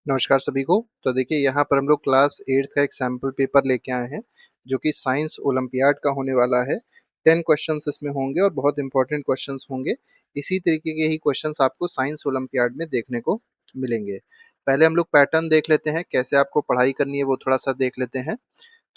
नमस्कार सभी को। तो देखिए यहाँ पर हम लोग क्लास 8th का एक सैम्पल पेपर लेके आए हैं जो कि साइंस ओलंपियाड का होने वाला है। 10 क्वेश्चंस इसमें होंगे और बहुत इंपॉर्टेंट क्वेश्चंस होंगे। इसी तरीके के ही क्वेश्चंस आपको साइंस ओलंपियाड में देखने को मिलेंगे। पहले हम लोग पैटर्न देख लेते हैं, कैसे आपको पढ़ाई करनी है वो थोड़ा सा देख लेते हैं।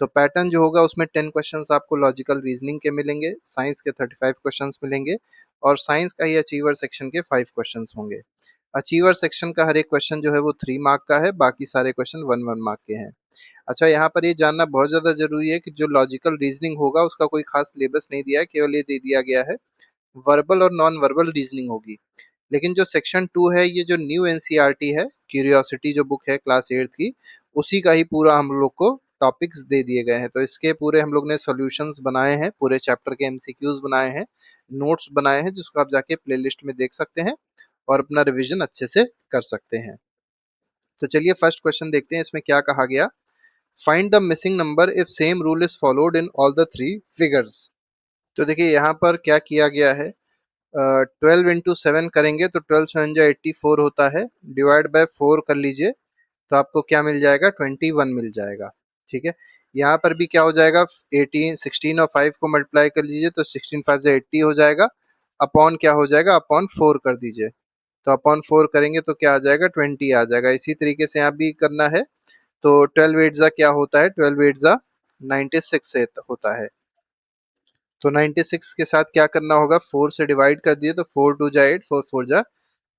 तो पैटर्न जो होगा उसमें 10 क्वेश्चंस आपको लॉजिकल रीजनिंग के मिलेंगे, साइंस के 35 क्वेश्चंस मिलेंगे और साइंस का ही अचीवर सेक्शन के 5 क्वेश्चंस होंगे। अचीवर सेक्शन का हर एक क्वेश्चन जो है वो 3 मार्क का है, बाकी सारे क्वेश्चन 1-1 मार्क के हैं। अच्छा, यहाँ पर ये जानना बहुत ज़्यादा ज़रूरी है कि जो लॉजिकल रीजनिंग होगा उसका कोई खास सिलेबस नहीं दिया है, केवल ये दे दिया गया है वर्बल और नॉन वर्बल रीजनिंग होगी। लेकिन जो सेक्शन 2 है, ये जो न्यू एनसीईआरटी है, क्यूरियोसिटी जो बुक है क्लास 8 की, उसी का ही पूरा हम लोग को टॉपिक्स दे दिए गए हैं। तो इसके पूरे हम लोग ने सॉल्यूशंस बनाए हैं, पूरे चैप्टर के एमसीक्यूज बनाए हैं, नोट्स बनाए हैं, जिसको आप जाके प्लेलिस्ट में देख सकते हैं और अपना रिवीजन अच्छे से कर सकते हैं। तो चलिए फर्स्ट क्वेश्चन देखते हैं, इसमें क्या कहा गया। Find the missing number if same rule is followed in all the three figures. तो देखिए यहाँ पर क्या किया गया है, 12 इंटू 7 करेंगे तो 12 सेवन जा 84 होता है, डिवाइड बाय 4 कर लीजिए तो आपको क्या मिल जाएगा, 21 मिल जाएगा। ठीक है, यहाँ पर भी क्या हो जाएगा, 18 16 और 5 को मल्टीप्लाई कर लीजिए तो 16 5 जा 80 हो जाएगा, अपॉन क्या हो जाएगा, अपॉन 4 कर दीजिए तो अपॉन 4 करेंगे तो क्या आ जाएगा, 20 आ जाएगा। इसी तरीके से यहाँ भी करना है। तो 12 एट जा क्या होता है, 12 एट जा 96 से होता है। तो 96 के साथ क्या करना होगा, 4 से डिवाइड कर दिए तो 4 2 जा 8, 4 4 जा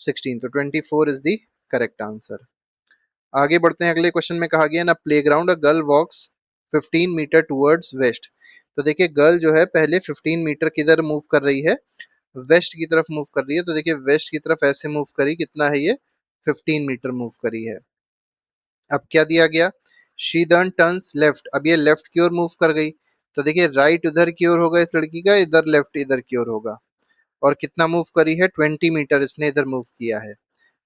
16, तो 24 इज द करेक्ट आंसर। आगे बढ़ते हैं, अगले क्वेश्चन में कहा गया ना, playground a girl walks 15 metre towards west. तो देखिए गर्ल जो है पहले 15 मीटर किधर मूव कर रही है, वेस्ट की तरफ मूव कर रही है। तो देखिए वेस्ट की तरफ ऐसे मूव करी, कितना है ये, 15 मीटर मूव करी है। अब क्या दिया गया, शी देन टर्न्स लेफ्ट, अब ये लेफ्ट की ओर मूव कर गई। तो देखिए राइट उधर की ओर होगा इस लड़की का, इधर लेफ्ट इधर की ओर होगा। और कितना मूव करी है, 20 मीटर इसने इधर मूव किया है।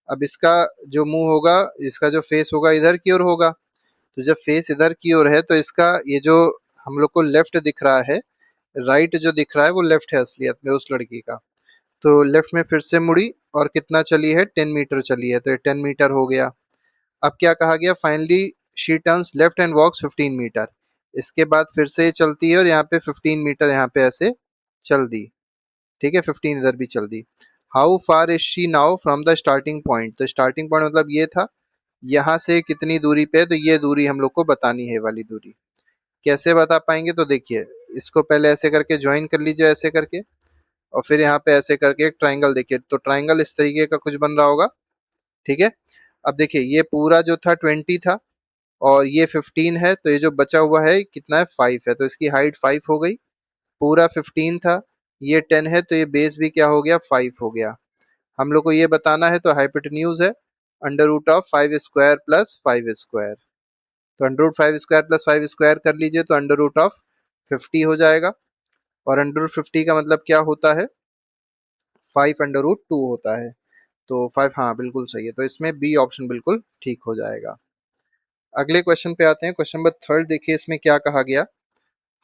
अब इसका जो मुंह होगा, इसका जो फेस होगा इधर की ओर होगा। तो जब फेस इधर की ओर है तो इसका ये जो हम लोग को लेफ्ट दिख रहा है, राइट जो दिख रहा है वो लेफ्ट है असलियत में उस लड़की का। तो लेफ्ट में फिर से मुड़ी और कितना चली है, 10 मीटर चली है, तो ये 10 मीटर हो गया। अब क्या कहा गया, finally she turns left and walks 15 metre. इसके बाद फिर से चलती है और यहाँ पे 15 मीटर यहाँ पे ऐसे चल दी। ठीक है, 15 इधर भी चल दी। How far is she now from the starting point. तो स्टार्टिंग पॉइंट मतलब ये था, यहाँ से कितनी दूरी पे है, तो ये दूरी हम लोग को बतानी है, वाली दूरी। कैसे बता पाएंगे, तो देखिए इसको पहले ऐसे करके ज्वाइन कर लीजिए, ऐसे करके, और फिर यहाँ पे ऐसे करके एक ट्राइंगल देखिए, तो ट्राइंगल इस तरीके का कुछ बन रहा होगा। ठीक है, अब देखिए ये पूरा जो था 20 था और ये 15 है, तो ये जो बचा हुआ है कितना है, 5 है, तो इसकी हाइट 5 हो गई। पूरा 15 था, ये 10 है, तो ये बेस भी क्या हो गया, 5 हो गया। हम लोग को ये बताना है, तो हाइपोटेन्यूज है under root of 5 square plus 5 square. तो under root 5 square plus 5 square कर लीजिए तो अंडर रूट ऑफ 50 हो जाएगा। और अंडर रूट 50 का मतलब क्या होता है, 5 अंडर रूट 2 होता है। तो 5, हाँ बिल्कुल सही है, तो इसमें बी ऑप्शन बिल्कुल ठीक हो जाएगा। अगले क्वेश्चन पे आते हैं, क्वेश्चन नंबर 3 देखिए, इसमें क्या कहा गया।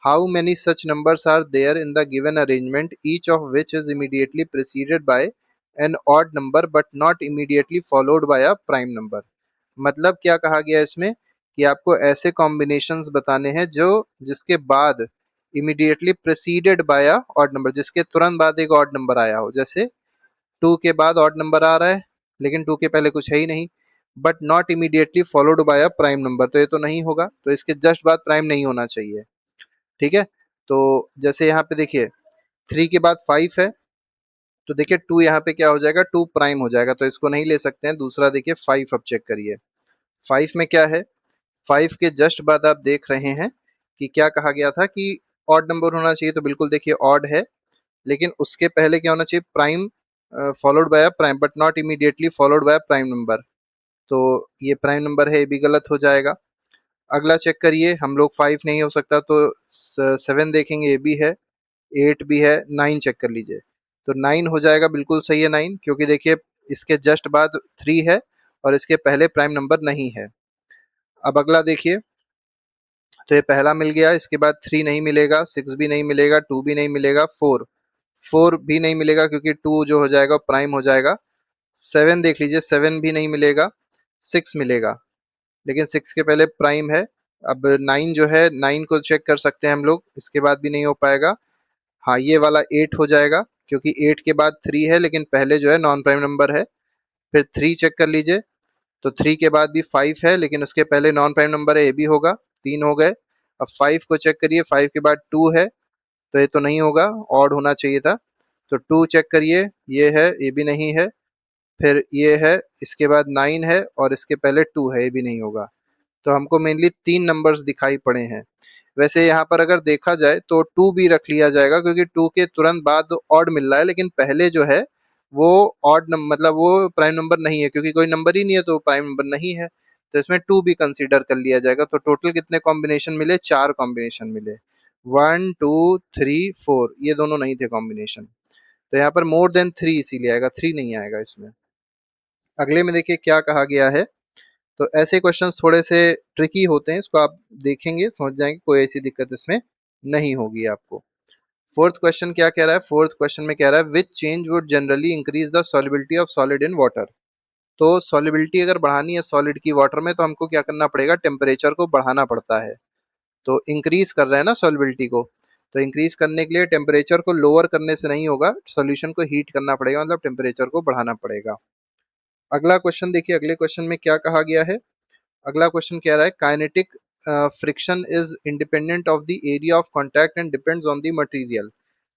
How many such numbers are there in the given arrangement each of which is immediately preceded by an odd number but not immediately followed by a prime number. मतलब क्या कहा गया इसमें, कि आपको ऐसे कॉम्बिनेशंस बताने हैं जो जिसके बाद इमीडिएटली प्रिसीडेड बाय अ ऑड नंबर, जिसके तुरंत बाद एक ऑड नंबर आया हो। जैसे 2 के बाद ऑड नंबर आ रहा है लेकिन 2 के पहले कुछ है ही नहीं, but not immediately followed by a prime number, तो ये तो नहीं होगा, तो इसके जस्ट बाद प्राइम नहीं होना चाहिए। ठीक है, तो जैसे यहाँ पे देखिए 3 के बाद 5 है, तो देखिए 2 यहाँ पे क्या हो जाएगा, 2 प्राइम हो जाएगा, तो इसको नहीं ले सकते हैं। दूसरा देखिए 5, अब चेक करिए 5 में क्या है, 5 के जस्ट बाद आप देख रहे हैं कि क्या कहा गया था कि ऑड नंबर होना चाहिए, तो बिल्कुल देखिए ऑड है, लेकिन उसके पहले क्या होना चाहिए, prime followed by prime but not immediately followed by prime number. तो ये प्राइम नंबर है, ये भी गलत हो जाएगा। अगला चेक करिए, हम लोग 5 नहीं हो सकता तो 7 देखेंगे, ये भी है, 8 भी है, 9 चेक कर लीजिए। तो 9 हो जाएगा, बिल्कुल सही है 9, क्योंकि देखिए इसके जस्ट बाद 3 है और इसके पहले प्राइम नंबर नहीं है। अब अगला देखिए, तो ये पहला मिल गया, इसके बाद 3 नहीं मिलेगा, 6 भी नहीं मिलेगा, 2 भी नहीं मिलेगा, 4 भी नहीं मिलेगा क्योंकि 2 जो हो जाएगा प्राइम हो जाएगा। 7 देख लीजिए, 7 भी नहीं मिलेगा, 6 मिलेगा, लेकिन 6 के पहले प्राइम है। अब 9 जो है, 9 को चेक कर सकते हैं हम लोग, इसके बाद भी नहीं हो पाएगा। हाँ, ये वाला 8 हो जाएगा, क्योंकि 8 के बाद 3 है, लेकिन पहले जो है नॉन प्राइम नंबर है। फिर 3 चेक कर लीजिए, तो 3 के बाद भी 5 है, लेकिन उसके पहले नॉन प्राइम नंबर है, ये भी होगा, 3 हो गए। अब 5 को चेक करिए, 5 के बाद 2 है, तो ये तो नहीं होगा, ऑड होना चाहिए था। तो 2 चेक करिए, ये है, ये भी नहीं है। फिर ये है, इसके बाद 9 है, और इसके पहले 2 है, ये भी नहीं होगा। तो हमको मेनली 3 नंबर्स दिखाई पड़े हैं। वैसे यहाँ पर अगर देखा जाए तो 2 भी रख लिया जाएगा, क्योंकि 2 के तुरंत बाद ऑड मिल रहा है, लेकिन पहले जो है वो ऑड नंबर, मतलब वो प्राइम नंबर नहीं है, क्योंकि कोई नंबर ही नहीं है तो प्राइम नंबर नहीं है। तो इसमें 2 भी कंसीडर कर लिया जाएगा। तो टोटल कितने कॉम्बिनेशन मिले? 4 कॉम्बिनेशन मिले। 1 2 3 4, ये दोनों नहीं थे कॉम्बिनेशन। तो यहाँ पर मोर देन 3 इसीलिए आएगा, 3 नहीं आएगा इसमें। अगले में देखिए क्या कहा गया है। तो ऐसे क्वेश्चंस थोड़े से ट्रिकी होते हैं, इसको आप देखेंगे समझ जाएंगे, कोई ऐसी दिक्कत इसमें नहीं होगी आपको। फोर्थ क्वेश्चन क्या कह रहा है? फोर्थ क्वेश्चन में कह रहा है which change would generally increase the solubility of solid in water. तो सॉलिबिलिटी अगर बढ़ानी है सॉलिड की वाटर में, तो हमको क्या करना पड़ेगा? टेम्परेचर को बढ़ाना पड़ता है। तो इंक्रीज कर रहे हैं ना सॉलिबिलिटी को, तो इंक्रीज करने के लिए टेम्परेचर को लोअर करने से नहीं होगा, सॉल्यूशन को हीट करना पड़ेगा, मतलब टेम्परेचर को बढ़ाना पड़ेगा। अगला क्वेश्चन देखिए, अगले क्वेश्चन में क्या कहा गया है। अगला क्वेश्चन कह रहा है kinetic friction is independent of the area of contact and depends on the material.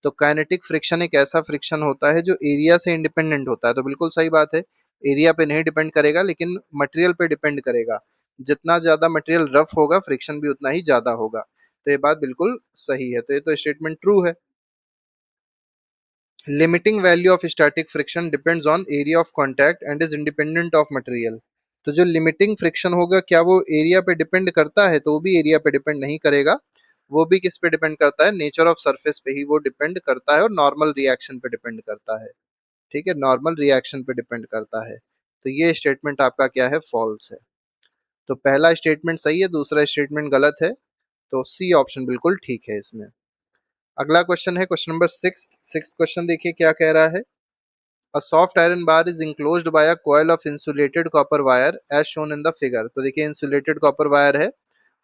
तो काइनेटिक फ्रिक्शन एक ऐसा फ्रिक्शन होता है जो एरिया से इंडिपेंडेंट होता है। तो बिल्कुल सही बात है, एरिया पे नहीं डिपेंड करेगा, लेकिन मटेरियल पे डिपेंड करेगा। जितना ज्यादा मटेरियल रफ होगा, फ्रिक्शन भी उतना ही ज्यादा होगा। तो ये बात बिल्कुल सही है, तो ये तो स्टेटमेंट ट्रू है। Limiting value of static friction depends on area of contact and is independent of material. तो जो लिमिटिंग फ्रिक्शन होगा, क्या वो एरिया पे डिपेंड करता है? तो वो भी एरिया पे डिपेंड नहीं करेगा। वो भी किस पे डिपेंड करता है? नेचर ऑफ सरफेस पे ही वो डिपेंड करता है, और नॉर्मल रिएक्शन पे डिपेंड करता है। ठीक है, नॉर्मल रिएक्शन पे डिपेंड करता है। तो ये स्टेटमेंट आपका क्या है? फॉल्स है। तो पहला स्टेटमेंट सही है, दूसरा स्टेटमेंट गलत है। तो सी ऑप्शन बिल्कुल ठीक है इसमें। अगला क्वेश्चन है क्वेश्चन नंबर 6। सिक्स क्वेश्चन देखिए क्या कह रहा है। A soft iron bar is enclosed by a coil of insulated copper wire as shown in the figure। तो देखिए इंसुलेटेड कॉपर वायर है,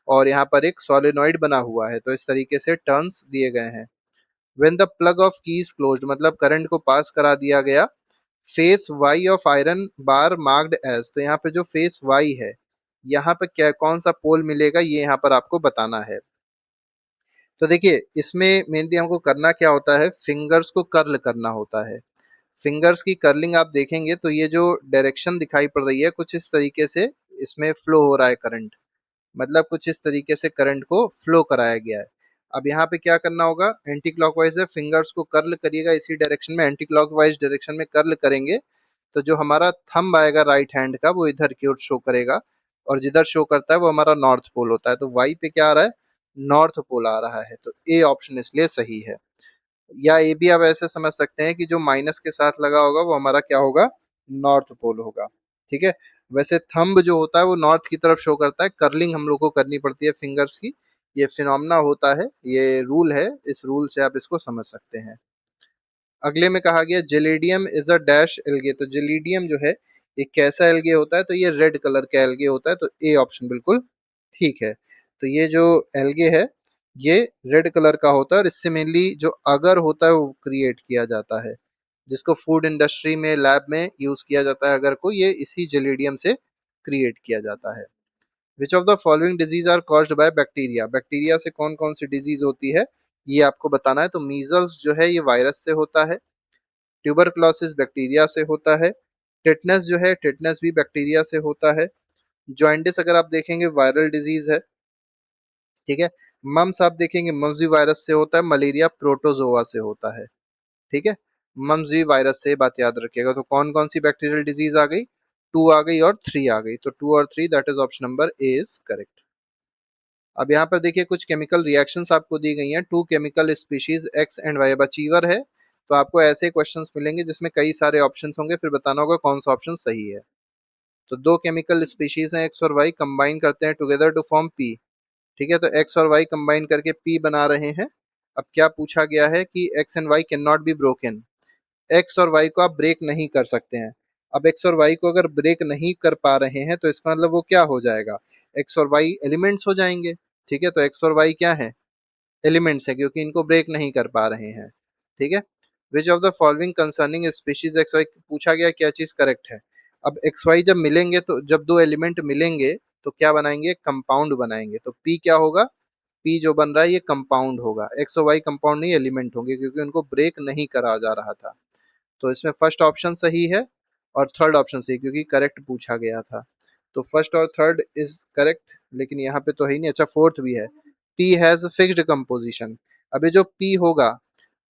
और यहाँ पर एक सोलेनॉइड बना हुआ है, तो इस तरीके से टर्न्स दिए गए हैं। When the plug of key is closed, मतलब करंट को पास करा दिया गया। Face y of iron bar marked edge, तो यहाँ पे जो फेस y है, यहाँ पे क्या कौन सा पोल मिलेगा, ये यहाँ पर आपको बताना है। तो देखिए इसमें मेनली हमको करना क्या होता है? फिंगर्स को कर्ल करना होता है। फिंगर्स की कर्लिंग आप देखेंगे तो ये जो डायरेक्शन दिखाई पड़ रही है, कुछ इस तरीके से इसमें फ्लो हो रहा है करंट, मतलब कुछ इस तरीके से करंट को फ्लो कराया गया है। अब यहाँ पे क्या करना होगा? एंटी क्लॉकवाइज है, फिंगर्स को कर्ल करिएगा इसी डायरेक्शन में, एंटी क्लॉकवाइज डायरेक्शन में कर्ल करेंगे, तो जो हमारा थंब आएगा राइट हैंड का, वो इधर की ओर शो करेगा, और जिधर शो करता है वो हमारा नॉर्थ पोल होता है। तो वाई पे क्या आ रहा है? नॉर्थ पोल आ रहा है। तो ए ऑप्शन इसलिए सही है। या ये भी आप ऐसे समझ सकते हैं कि जो माइनस के साथ लगा होगा वो हमारा क्या होगा? नॉर्थ पोल होगा। ठीक है। वैसे थंब जो होता है वो नॉर्थ की तरफ शो करता है, कर्लिंग हम लोग को करनी पड़ती है फिंगर्स की। ये फिनोमिना होता है, ये रूल है, इस रूल से आप इसको समझ सकते हैं। अगले में कहा गया Gelidium is a dash algae. तो जेलेडियम जो है एक कैसा एल्गे होता है? तो ये रेड कलर का एल्गे होता है। तो ए ऑप्शन बिल्कुल ठीक है। तो ये जो एल्गे है, ये रेड कलर का होता है, और इससे मेनली जो अगर होता है वो क्रिएट किया जाता है, जिसको फूड इंडस्ट्री में लैब में यूज किया जाता है अगर को, ये इसी जेलेडियम से क्रिएट किया जाता है। Which of the following diseases are caused by bacteria. Bacteria से कौन कौन सी डिजीज होती है, ये आपको बताना है। तो मीजल्स जो है ये वायरस से होता है, ट्यूबरक्लोसिस बैक्टीरिया से होता है, टेटनस जो है टेटनस भी बैक्टीरिया से होता है, जॉइंटिस अगर आप देखेंगे वायरल डिजीज है। ठीक है। मम्स आप देखेंगे मम्स भी वायरस से होता है, मलेरिया प्रोटोजोआ से होता है। ठीक है। मम्स भी वायरस से, बात याद रखिएगा। तो कौन कौन सी बैक्टीरियल डिजीज आ गई? 2 आ गई और 3 आ गई। तो 2 और 3, that is option number A is correct. अब यहाँ पर देखिए कुछ केमिकल रिएक्शंस आपको दी गई हैं। 2 chemical species X and Y. अब अचीवर है, तो आपको ऐसे क्वेश्चंस मिलेंगे जिसमें कई सारे ऑप्शंस होंगे, फिर बताना होगा कौन सा ऑप्शन सही है। तो 2 केमिकल स्पीशीज हैं एक्स और वाई, कंबाइन करते हैं टुगेदर टू फॉर्म पी। ठीक है। तो एक्स और वाई कंबाइन करके पी बना रहे हैं। अब क्या पूछा गया है कि X and Y can not be broken. X और वाई को आप ब्रेक नहीं कर सकते हैं। अब एक्स और वाई को अगर ब्रेक नहीं कर पा रहे हैं तो इसका मतलब वो क्या हो जाएगा, एक्स और वाई एलिमेंट्स हो जाएंगे। ठीक है, तो एक्स और वाई क्या है, एलिमेंट्स है, क्योंकि इनको ब्रेक नहीं कर पा रहे हैं। ठीक है, which of the following concerning species X Y, पूछा गया क्या चीज करेक्ट है। अब एक्स वाई जब मिलेंगे, तो जब दो एलिमेंट मिलेंगे तो क्या बनाएंगे, कंपाउंड बनाएंगे। तो पी क्या होगा, पी जो बन रहा है ये कंपाउंड होगा। एक्स और वाई कंपाउंड नहीं एलिमेंट होंगे, क्योंकि उनको ब्रेक नहीं करा जा रहा था। तो इसमें फर्स्ट ऑप्शन सही है और थर्ड ऑप्शन सही, क्योंकि करेक्ट पूछा गया था। तो फर्स्ट और थर्ड इज करेक्ट, लेकिन यहाँ पे तो है ही नहीं। अच्छा, फोर्थ भी है, पी हैज फिक्स्ड कंपोजिशन। अभी जो पी होगा,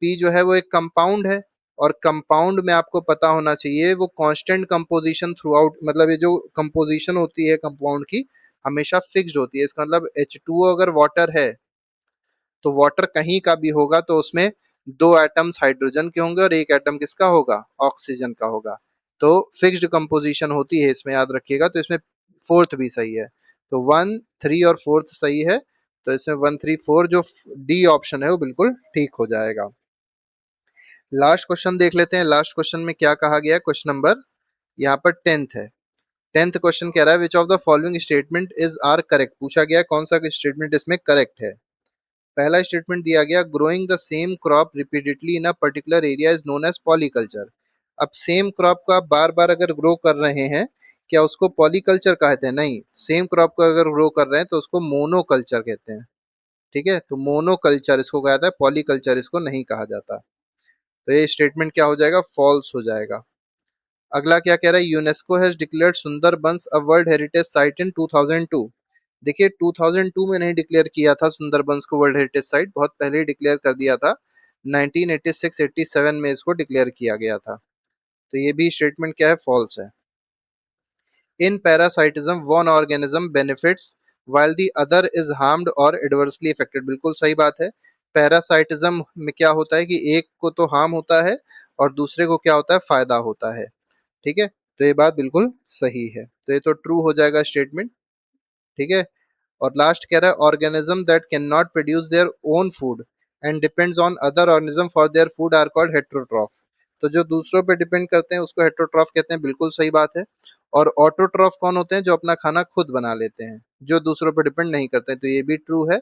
पी जो है वो एक कंपाउंड है, और कंपाउंड में आपको पता होना चाहिए वो कांस्टेंट कंपोजिशन थ्रू आउट, मतलब ये जो कंपोजिशन होती है कंपाउंड की हमेशा फिक्स्ड होती है। इसका मतलब H2O अगर वाटर है तो वाटर कहीं का भी होगा तो उसमें दो एटम्स हाइड्रोजन के होंगे और एक एटम किसका होगा, ऑक्सीजन का होगा। तो फिक्स्ड कंपोजिशन होती है इसमें, याद रखिएगा। तो इसमें फोर्थ भी सही है, तो 1, 3 और फोर्थ सही है। तो इसमें 1, 3, 4 जो डी ऑप्शन है वो बिल्कुल ठीक हो जाएगा। लास्ट क्वेश्चन देख लेते हैं। लास्ट क्वेश्चन में क्या कहा गया है, क्वेश्चन नंबर यहाँ पर 10th है। 10th क्वेश्चन कह रहा है which of the following statement is are correct, पूछा गया कौन सा स्टेटमेंट इसमें करेक्ट है। पहला स्टेटमेंट दिया गया, growing the same crop repeatedly in a particular area is known as polyculture. अब सेम क्रॉप को आप बार बार अगर ग्रो कर रहे हैं, क्या उसको पॉलीकल्चर कहते हैं, नहीं। सेम क्रॉप को अगर ग्रो कर रहे हैं तो उसको मोनोकल्चर कहते हैं। ठीक है, तो मोनोकल्चर इसको कहा जाता है, पॉलीकल्चर इसको नहीं कहा जाता। तो ये स्टेटमेंट क्या हो जाएगा, फॉल्स हो जाएगा। अगला क्या कह रहा है, UNESCO has declared Sundarbans a world heritage site in 2002। देखिए 2002 में नहीं डिक्लेयर किया था सुंदरबंस को वर्ल्ड हेरिटेज साइट, बहुत पहले ही डिक्लेयर कर दिया था। 1986-87 में इसको डिक्लेयर किया गया था। तो ये भी स्टेटमेंट क्या है, फॉल्स है। In parasitism one organism benefits while the other is harmed or adversely affected, बिल्कुल सही बात है। पैरासाइटिज्म में क्या होता है कि एक को तो हार्म होता है और दूसरे को क्या होता है, फायदा होता है। ठीक है, तो ये बात बिल्कुल सही है, तो ये तो ट्रू हो जाएगा स्टेटमेंट। ठीक है, और लास्ट कह रहा है organism that can not produce their own food and depends on other organism for their food are called heterotroph. तो जो दूसरों पे डिपेंड करते हैं उसको हेट्रोट्रॉफ कहते हैं, बिल्कुल सही बात है। और ऑटोट्रॉफ कौन होते हैं, जो अपना खाना खुद बना लेते हैं, जो दूसरों पे डिपेंड नहीं करते हैं। तो ये भी ट्रू है,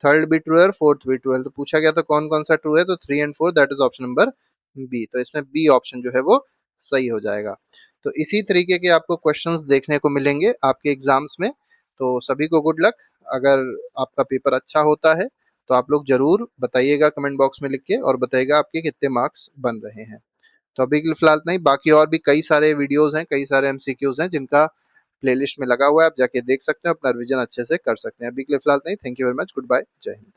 थर्ड भी ट्रू है और फोर्थ भी ट्रू है। तो पूछा गया तो कौन कौन सा ट्रू है, तो 3 और 4, that is option number B. तो इसमें बी ऑप्शन जो है वो सही हो जाएगा। तो इसी तरीके के आपको क्वेश्चंस देखने को मिलेंगे आपके एग्जाम्स में। तो सभी को गुड लक। अगर आपका पेपर अच्छा होता है तो आप लोग जरूर बताइएगा कमेंट बॉक्स में लिख के, और बताइएगा आपके कितने मार्क्स बन रहे हैं। तो अभी के लिए फिलहाल नहीं, बाकी और भी कई सारे वीडियोस हैं, कई सारे एमसीक्यूज हैं जिनका प्लेलिस्ट में लगा हुआ है, आप जाके देख सकते हैं, अपना रिवीजन अच्छे से कर सकते हैं। अभी के लिए फिलहाल नहीं, thank you very much, good bye, जय हिंद।